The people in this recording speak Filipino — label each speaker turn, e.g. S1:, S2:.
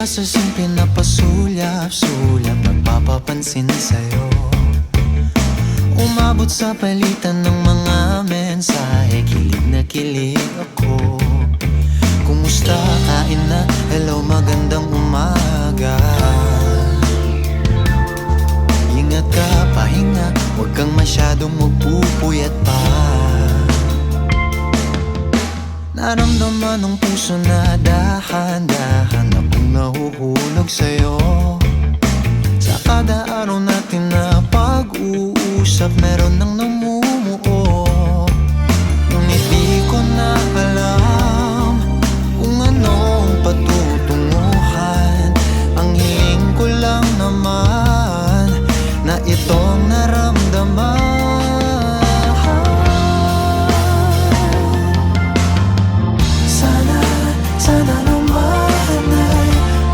S1: Sa simple na pasulyap-sulyap, nagpapapansin sa'yo. Umabot sa palitan ng mga mensahe, kilig na kilig ako. Kumusta, kain na, hello, magandang umaga. Ingat ka, pahinga, huwag kang masyadong magpupuyat pa. Naramdaman ng puso na dahan-dahan akong nahuhulog sa'yo.